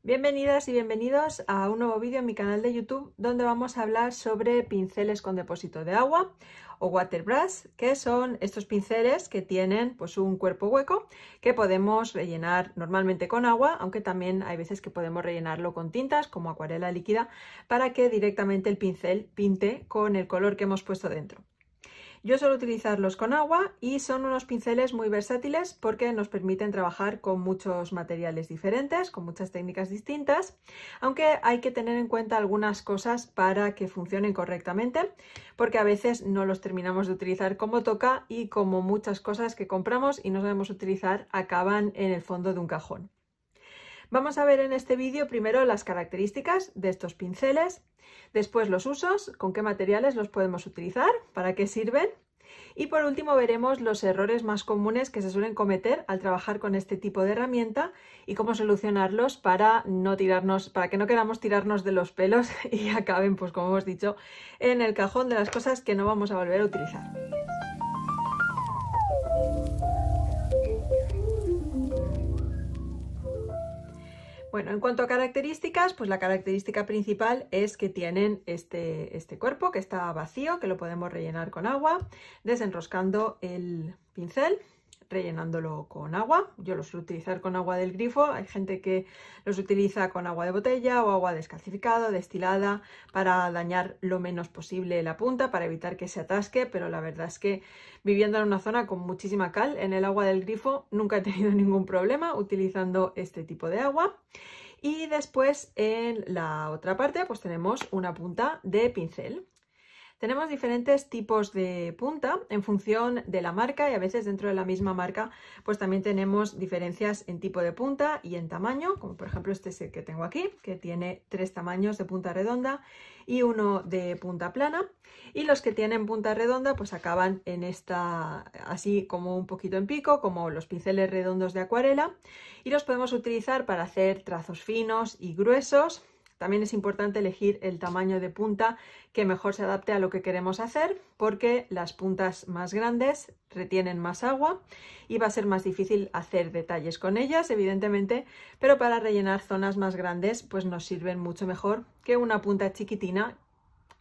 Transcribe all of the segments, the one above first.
Bienvenidas y bienvenidos a un nuevo vídeo en mi canal de YouTube donde vamos a hablar sobre pinceles con depósito de agua o water brush, que son estos pinceles que tienen pues un cuerpo hueco que podemos rellenar normalmente con agua, aunque también hay veces que podemos rellenarlo con tintas como acuarela líquida para que directamente el pincel pinte con el color que hemos puesto dentro. Yo suelo utilizarlos con agua y son unos pinceles muy versátiles porque nos permiten trabajar con muchos materiales diferentes, con muchas técnicas distintas, aunque hay que tener en cuenta algunas cosas para que funcionen correctamente, porque a veces no los terminamos de utilizar como toca y como muchas cosas que compramos y no sabemos utilizar acaban en el fondo de un cajón. Vamos a ver en este vídeo primero las características de estos pinceles, después los usos, con qué materiales los podemos utilizar, para qué sirven y por último veremos los errores más comunes que se suelen cometer al trabajar con este tipo de herramienta y cómo solucionarlos para que no queramos tirarnos de los pelos y acaben, pues como hemos dicho, en el cajón de las cosas que no vamos a volver a utilizar. Bueno, en cuanto a características, pues la característica principal es que tienen este cuerpo que está vacío, que lo podemos rellenar con agua, desenroscando el pincel, rellenándolo con agua. Yo lo suelo utilizar con agua del grifo, hay gente que los utiliza con agua de botella o agua descalcificada, destilada, para dañar lo menos posible la punta, para evitar que se atasque, pero la verdad es que viviendo en una zona con muchísima cal, en el agua del grifo nunca he tenido ningún problema utilizando este tipo de agua. Y después en la otra parte pues tenemos una punta de pincel. Tenemos diferentes tipos de punta en función de la marca y a veces dentro de la misma marca pues también tenemos diferencias en tipo de punta y en tamaño, como por ejemplo este es el que tengo aquí, que tiene 3 tamaños de punta redonda y uno de punta plana, y los que tienen punta redonda pues acaban en esta, así como un poquito en pico, como los pinceles redondos de acuarela, y los podemos utilizar para hacer trazos finos y gruesos. También es importante elegir el tamaño de punta que mejor se adapte a lo que queremos hacer, porque las puntas más grandes retienen más agua y va a ser más difícil hacer detalles con ellas, evidentemente, pero para rellenar zonas más grandes pues nos sirven mucho mejor que una punta chiquitina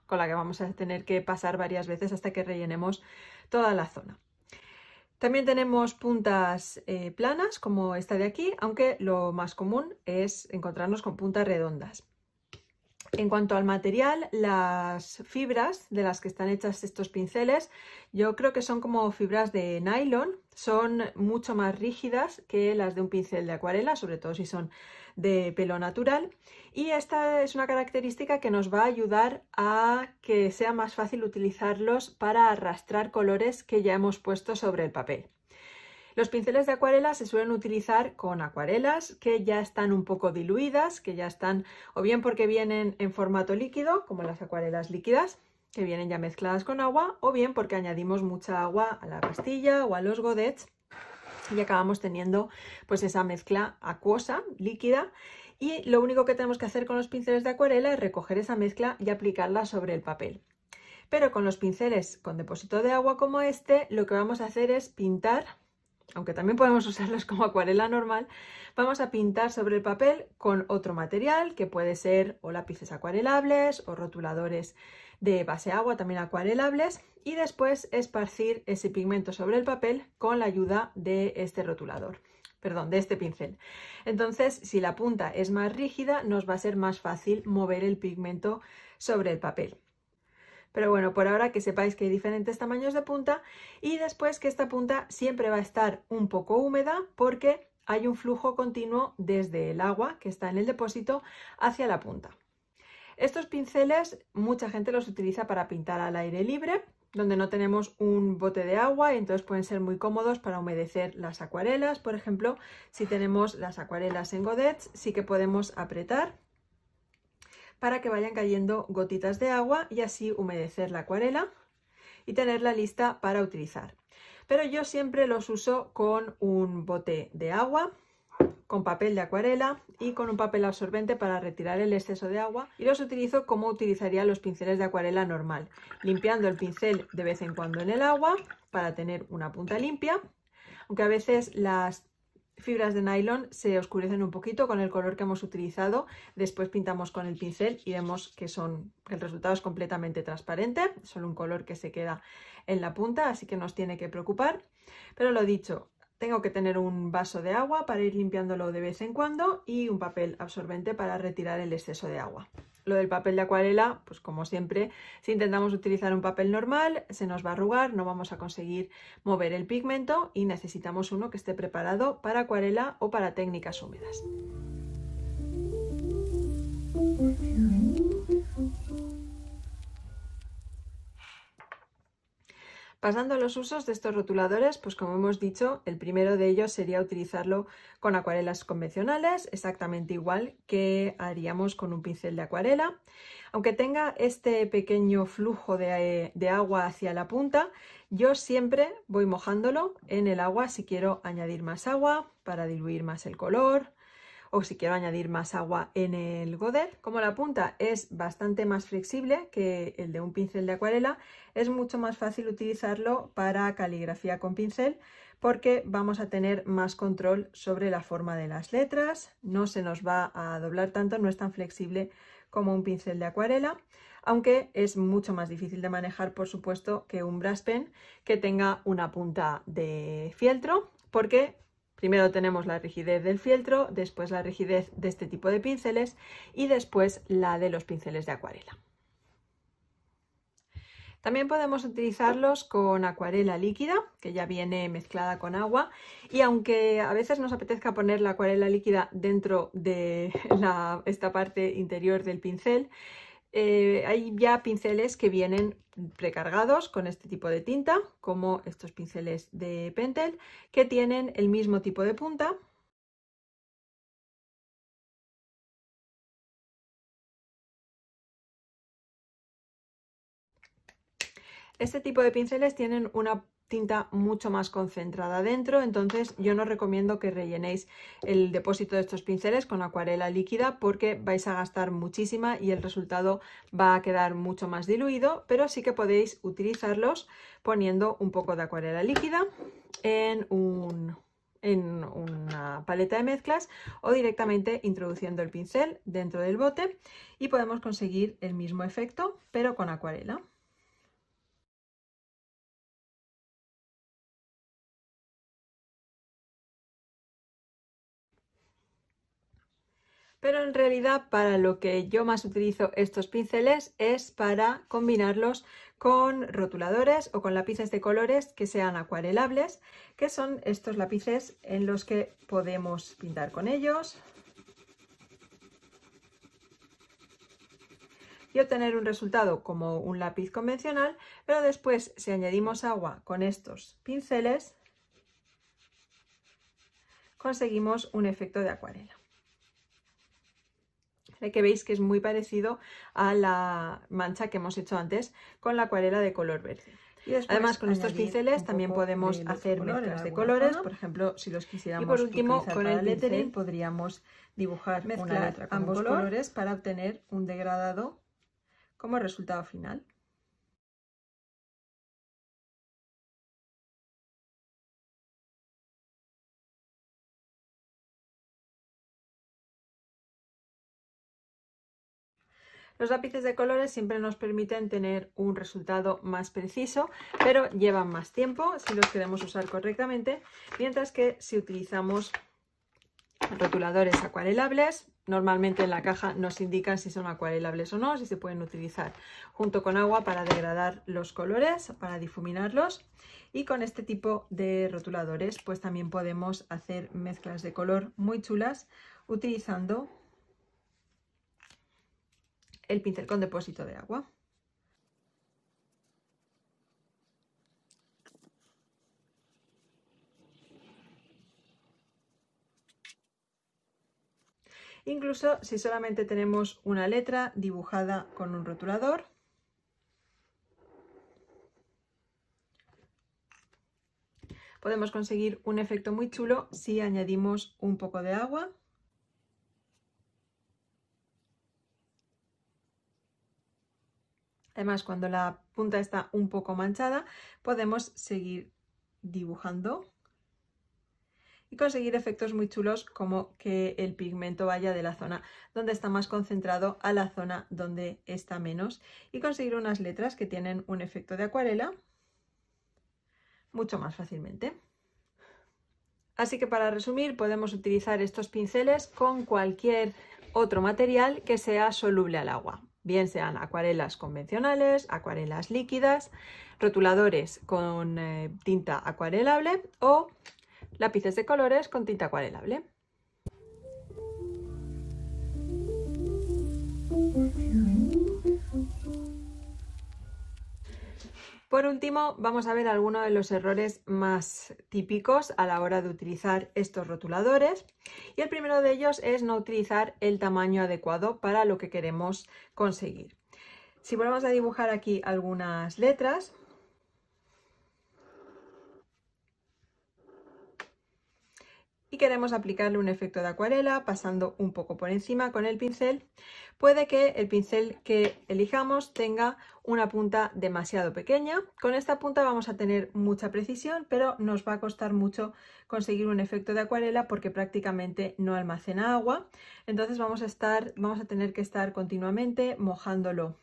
con la que vamos a tener que pasar varias veces hasta que rellenemos toda la zona. También tenemos puntas planas como esta de aquí, aunque lo más común es encontrarnos con puntas redondas. En cuanto al material, las fibras de las que están hechas estos pinceles, yo creo que son como fibras de nylon, son mucho más rígidas que las de un pincel de acuarela, sobre todo si son de pelo natural, y esta es una característica que nos va a ayudar a que sea más fácil utilizarlos para arrastrar colores que ya hemos puesto sobre el papel. Los pinceles de acuarela se suelen utilizar con acuarelas que ya están un poco diluidas, que ya están o bien porque vienen en formato líquido, como las acuarelas líquidas, que vienen ya mezcladas con agua, o bien porque añadimos mucha agua a la pastilla o a los godets y acabamos teniendo pues esa mezcla acuosa, líquida, y lo único que tenemos que hacer con los pinceles de acuarela es recoger esa mezcla y aplicarla sobre el papel. Pero con los pinceles con depósito de agua como este, lo que vamos a hacer es pintar. Aunque también podemos usarlos como acuarela normal, vamos a pintar sobre el papel con otro material que puede ser o lápices acuarelables o rotuladores de base agua también acuarelables, y después esparcir ese pigmento sobre el papel con la ayuda de este rotulador, perdón, de este pincel. Entonces, si la punta es más rígida, nos va a ser más fácil mover el pigmento sobre el papel. Pero bueno, por ahora que sepáis que hay diferentes tamaños de punta y después que esta punta siempre va a estar un poco húmeda porque hay un flujo continuo desde el agua que está en el depósito hacia la punta. Estos pinceles mucha gente los utiliza para pintar al aire libre, donde no tenemos un bote de agua, y entonces pueden ser muy cómodos para humedecer las acuarelas. Por ejemplo, si tenemos las acuarelas en godets, sí que podemos apretar para que vayan cayendo gotitas de agua y así humedecer la acuarela y tenerla lista para utilizar. Pero yo siempre los uso con un bote de agua, con papel de acuarela y con un papel absorbente para retirar el exceso de agua, y los utilizo como utilizaría los pinceles de acuarela normal, limpiando el pincel de vez en cuando en el agua para tener una punta limpia, aunque a veces las fibras de nylon se oscurecen un poquito con el color que hemos utilizado. Después pintamos con el pincel y vemos que el resultado es completamente transparente, solo un color que se queda en la punta, así que no os tiene que preocupar. Pero lo dicho, tengo que tener un vaso de agua para ir limpiándolo de vez en cuando y un papel absorbente para retirar el exceso de agua. Lo del papel de acuarela, pues como siempre, si intentamos utilizar un papel normal, se nos va a arrugar, no vamos a conseguir mover el pigmento y necesitamos uno que esté preparado para acuarela o para técnicas húmedas. Pasando a los usos de estos rotuladores, pues como hemos dicho, el primero de ellos sería utilizarlo con acuarelas convencionales, exactamente igual que haríamos con un pincel de acuarela. Aunque tenga este pequeño flujo de agua hacia la punta, yo siempre voy mojándolo en el agua si quiero añadir más agua para diluir más el color, o si quiero añadir más agua en el godet. Como la punta es bastante más flexible que el de un pincel de acuarela, es mucho más fácil utilizarlo para caligrafía con pincel porque vamos a tener más control sobre la forma de las letras, no se nos va a doblar tanto, no es tan flexible como un pincel de acuarela, aunque es mucho más difícil de manejar, por supuesto, que un brush pen que tenga una punta de fieltro, porque primero tenemos la rigidez del fieltro, después la rigidez de este tipo de pinceles y después la de los pinceles de acuarela. También podemos utilizarlos con acuarela líquida, que ya viene mezclada con agua, y aunque a veces nos apetezca poner la acuarela líquida dentro de esta parte interior del pincel, hay ya pinceles que vienen precargados con este tipo de tinta, como estos pinceles de Pentel, que tienen el mismo tipo de punta. Este tipo de pinceles tienen una tinta mucho más concentrada dentro, entonces yo no recomiendo que rellenéis el depósito de estos pinceles con acuarela líquida porque vais a gastar muchísima y el resultado va a quedar mucho más diluido, pero sí que podéis utilizarlos poniendo un poco de acuarela líquida en una paleta de mezclas o directamente introduciendo el pincel dentro del bote y podemos conseguir el mismo efecto pero con acuarela. Pero en realidad para lo que yo más utilizo estos pinceles es para combinarlos con rotuladores o con lápices de colores que sean acuarelables, que son estos lápices en los que podemos pintar con ellos y obtener un resultado como un lápiz convencional, pero después si añadimos agua con estos pinceles conseguimos un efecto de acuarela. Que veis que es muy parecido a la mancha que hemos hecho antes con la acuarela de color verde. Y además con estos pinceles también podemos hacer mezclas de colores, por ejemplo si los quisiéramos. Y por último con el lettering podríamos dibujar una letra con ambos colores para obtener un degradado como resultado final. Los lápices de colores siempre nos permiten tener un resultado más preciso, pero llevan más tiempo si los queremos usar correctamente, mientras que si utilizamos rotuladores acuarelables, normalmente en la caja nos indican si son acuarelables o no, si se pueden utilizar junto con agua para degradar los colores, para difuminarlos. Y con este tipo de rotuladores pues también podemos hacer mezclas de color muy chulas utilizando el pincel con depósito de agua. Incluso si solamente tenemos una letra dibujada con un rotulador, podemos conseguir un efecto muy chulo si añadimos un poco de agua. Además, cuando la punta está un poco manchada, podemos seguir dibujando y conseguir efectos muy chulos como que el pigmento vaya de la zona donde está más concentrado a la zona donde está menos y conseguir unas letras que tienen un efecto de acuarela mucho más fácilmente. Así que para resumir, podemos utilizar estos pinceles con cualquier otro material que sea soluble al agua, bien sean acuarelas convencionales, acuarelas líquidas, rotuladores con tinta acuarelable o lápices de colores con tinta acuarelable. Por último, vamos a ver algunos de los errores más típicos a la hora de utilizar estos rotuladores. Y el primero de ellos es no utilizar el tamaño adecuado para lo que queremos conseguir. Si volvemos a dibujar aquí algunas letras, y queremos aplicarle un efecto de acuarela pasando un poco por encima con el pincel, puede que el pincel que elijamos tenga una punta demasiado pequeña. Con esta punta vamos a tener mucha precisión, pero nos va a costar mucho conseguir un efecto de acuarela porque prácticamente no almacena agua. Entonces vamos a tener que estar continuamente mojándolo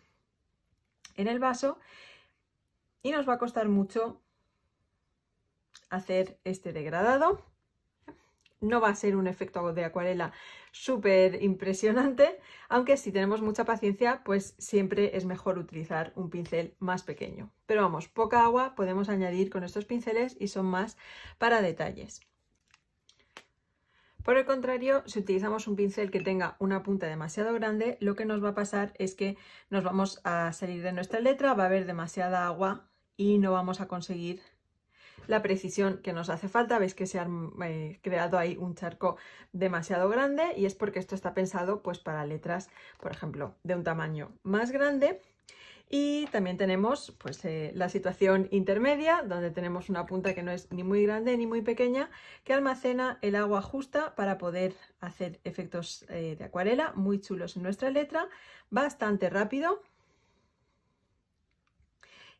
en el vaso y nos va a costar mucho hacer este degradado. No va a ser un efecto de acuarela súper impresionante, aunque si tenemos mucha paciencia, pues siempre es mejor utilizar un pincel más pequeño. Pero vamos, poca agua podemos añadir con estos pinceles y son más para detalles. Por el contrario, si utilizamos un pincel que tenga una punta demasiado grande, lo que nos va a pasar es que nos vamos a salir de nuestra letra, va a haber demasiada agua y no vamos a conseguir la precisión que nos hace falta. Veis que se ha creado ahí un charco demasiado grande y es porque esto está pensado pues para letras, por ejemplo, de un tamaño más grande. Y también tenemos pues la situación intermedia, donde tenemos una punta que no es ni muy grande ni muy pequeña, que almacena el agua justa para poder hacer efectos de acuarela muy chulos en nuestra letra, bastante rápido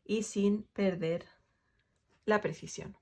y sin perder la precisión.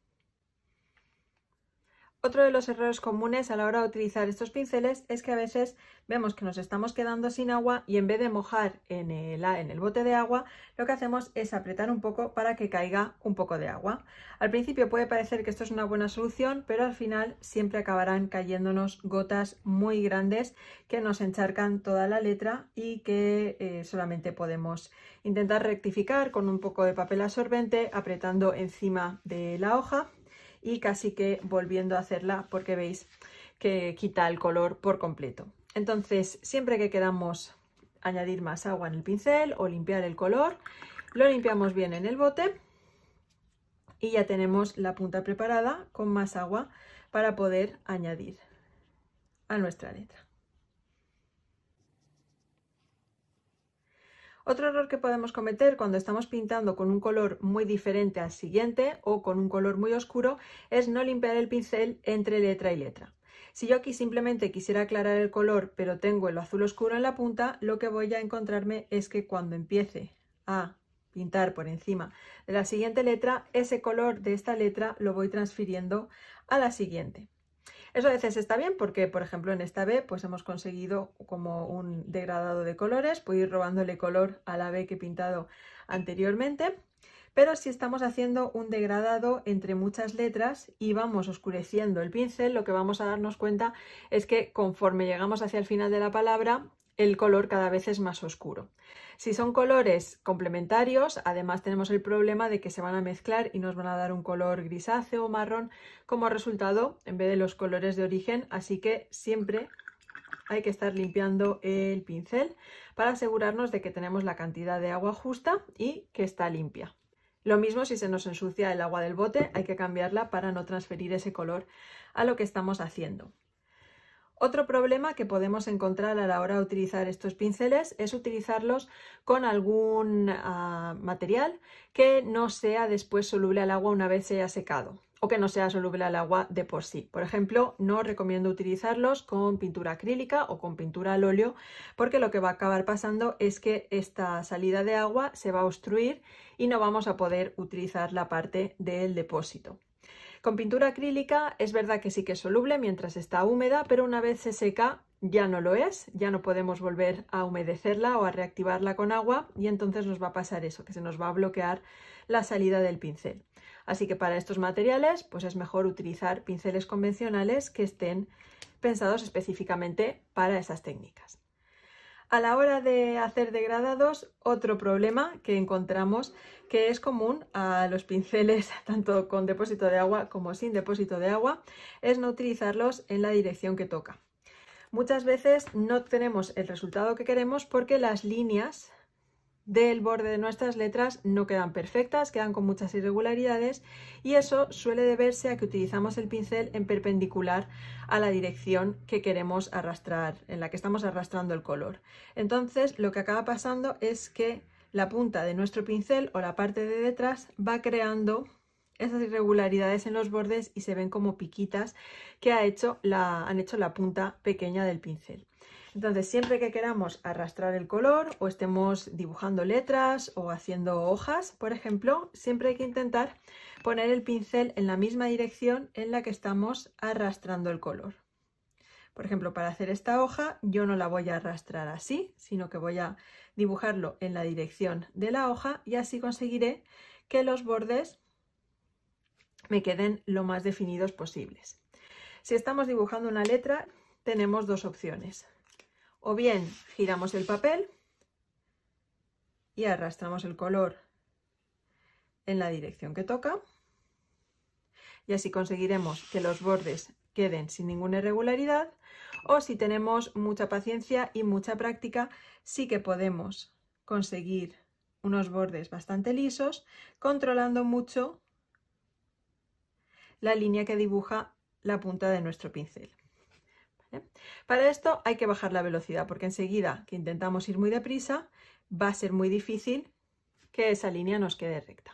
Otro de los errores comunes a la hora de utilizar estos pinceles es que a veces vemos que nos estamos quedando sin agua y en vez de mojar en el bote de agua, lo que hacemos es apretar un poco para que caiga un poco de agua. Al principio puede parecer que esto es una buena solución, pero al final siempre acabarán cayéndonos gotas muy grandes que nos encharcan toda la letra y que solamente podemos intentar rectificar con un poco de papel absorbente apretando encima de la hoja y casi que volviendo a hacerla porque veis que quita el color por completo. Entonces, siempre que queramos añadir más agua en el pincel o limpiar el color, lo limpiamos bien en el bote y ya tenemos la punta preparada con más agua para poder añadir a nuestra letra. Otro error que podemos cometer cuando estamos pintando con un color muy diferente al siguiente o con un color muy oscuro es no limpiar el pincel entre letra y letra. Si yo aquí simplemente quisiera aclarar el color pero tengo el azul oscuro en la punta, lo que voy a encontrarme es que cuando empiece a pintar por encima de la siguiente letra, ese color de esta letra lo voy transfiriendo a la siguiente. Eso a veces está bien porque, por ejemplo, en esta B pues hemos conseguido como un degradado de colores, puedo ir robándole color a la B que he pintado anteriormente, pero si estamos haciendo un degradado entre muchas letras y vamos oscureciendo el pincel, lo que vamos a darnos cuenta es que conforme llegamos hacia el final de la palabra, el color cada vez es más oscuro. Si son colores complementarios, además tenemos el problema de que se van a mezclar y nos van a dar un color grisáceo o marrón como resultado en vez de los colores de origen, así que siempre hay que estar limpiando el pincel para asegurarnos de que tenemos la cantidad de agua justa y que está limpia. Lo mismo si se nos ensucia el agua del bote, hay que cambiarla para no transferir ese color a lo que estamos haciendo. Otro problema que podemos encontrar a la hora de utilizar estos pinceles es utilizarlos con algún material que no sea después soluble al agua una vez se haya secado o que no sea soluble al agua de por sí. Por ejemplo, no recomiendo utilizarlos con pintura acrílica o con pintura al óleo porque lo que va a acabar pasando es que esta salida de agua se va a obstruir y no vamos a poder utilizar la parte del depósito. Con pintura acrílica es verdad que sí que es soluble mientras está húmeda, pero una vez se seca ya no lo es, ya no podemos volver a humedecerla o a reactivarla con agua y entonces nos va a pasar eso, que se nos va a bloquear la salida del pincel. Así que para estos materiales pues es mejor utilizar pinceles convencionales que estén pensados específicamente para esas técnicas. A la hora de hacer degradados, otro problema que encontramos que es común a los pinceles tanto con depósito de agua como sin depósito de agua es no utilizarlos en la dirección que toca. Muchas veces no tenemos el resultado que queremos porque las líneas del borde de nuestras letras no quedan perfectas, quedan con muchas irregularidades y eso suele deberse a que utilizamos el pincel en perpendicular a la dirección que queremos arrastrar, en la que estamos arrastrando el color. Entonces lo que acaba pasando es que la punta de nuestro pincel o la parte de detrás va creando esas irregularidades en los bordes y se ven como piquitas que han hecho la punta pequeña del pincel. Entonces, siempre que queramos arrastrar el color o estemos dibujando letras o haciendo hojas, por ejemplo, siempre hay que intentar poner el pincel en la misma dirección en la que estamos arrastrando el color. Por ejemplo, para hacer esta hoja yo no la voy a arrastrar así, sino que voy a dibujarlo en la dirección de la hoja y así conseguiré que los bordes me queden lo más definidos posibles. Si estamos dibujando una letra, tenemos dos opciones. O bien giramos el papel y arrastramos el color en la dirección que toca y así conseguiremos que los bordes queden sin ninguna irregularidad, o si tenemos mucha paciencia y mucha práctica sí que podemos conseguir unos bordes bastante lisos controlando mucho la línea que dibuja la punta de nuestro pincel. Para esto hay que bajar la velocidad porque enseguida que intentamos ir muy deprisa va a ser muy difícil que esa línea nos quede recta.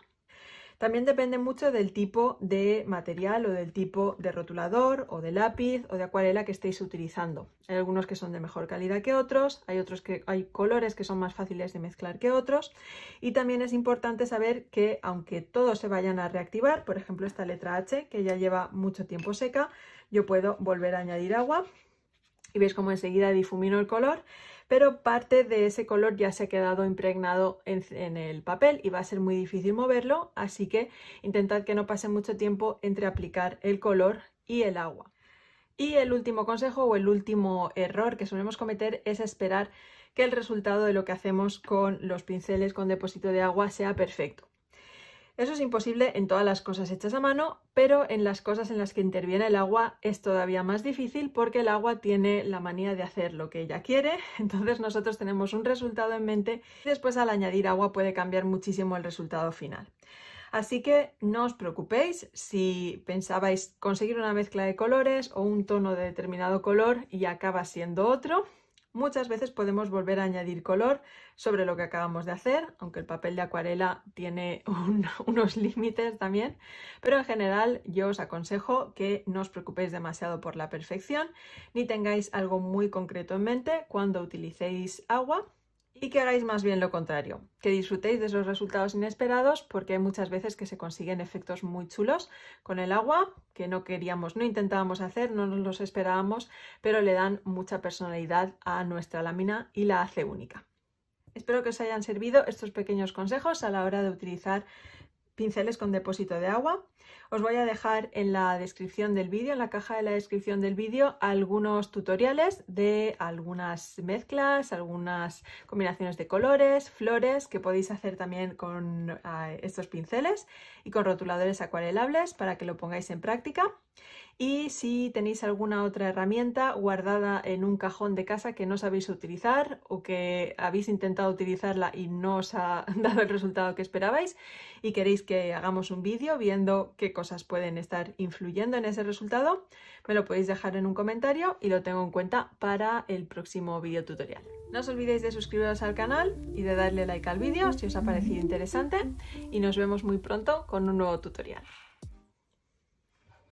También depende mucho del tipo de material o del tipo de rotulador o de lápiz o de acuarela que estéis utilizando. Hay algunos que son de mejor calidad que otros, hay colores que son más fáciles de mezclar que otros y también es importante saber que aunque todos se vayan a reactivar, por ejemplo esta letra H que ya lleva mucho tiempo seca, yo puedo volver a añadir agua y veis como enseguida difumino el color, pero parte de ese color ya se ha quedado impregnado en el papel y va a ser muy difícil moverlo, así que intentad que no pase mucho tiempo entre aplicar el color y el agua. Y el último consejo o el último error que solemos cometer es esperar que el resultado de lo que hacemos con los pinceles con depósito de agua sea perfecto. Eso es imposible en todas las cosas hechas a mano, pero en las cosas en las que interviene el agua es todavía más difícil porque el agua tiene la manía de hacer lo que ella quiere, entonces nosotros tenemos un resultado en mente y después al añadir agua puede cambiar muchísimo el resultado final. Así que no os preocupéis si pensabais conseguir una mezcla de colores o un tono de determinado color y acaba siendo otro. Muchas veces podemos volver a añadir color sobre lo que acabamos de hacer, aunque el papel de acuarela tiene unos límites también, pero en general yo os aconsejo que no os preocupéis demasiado por la perfección, ni tengáis algo muy concreto en mente cuando utilicéis agua y que hagáis más bien lo contrario, que disfrutéis de esos resultados inesperados porque hay muchas veces que se consiguen efectos muy chulos con el agua que no intentábamos hacer, no nos los esperábamos, pero le dan mucha personalidad a nuestra lámina y la hace única. Espero que os hayan servido estos pequeños consejos a la hora de utilizar pinceles con depósito de agua. Os voy a dejar en la descripción del vídeo, en la caja de la descripción del vídeo, algunos tutoriales de algunas mezclas, algunas combinaciones de colores, flores que podéis hacer también con estos pinceles y con rotuladores acuarelables para que lo pongáis en práctica. Y si tenéis alguna otra herramienta guardada en un cajón de casa que no sabéis utilizar o que habéis intentado utilizarla y no os ha dado el resultado que esperabais y queréis que hagamos un vídeo viendo qué cosas pueden estar influyendo en ese resultado, me lo podéis dejar en un comentario y lo tengo en cuenta para el próximo vídeo tutorial. No os olvidéis de suscribiros al canal y de darle like al vídeo si os ha parecido interesante y nos vemos muy pronto con un nuevo tutorial.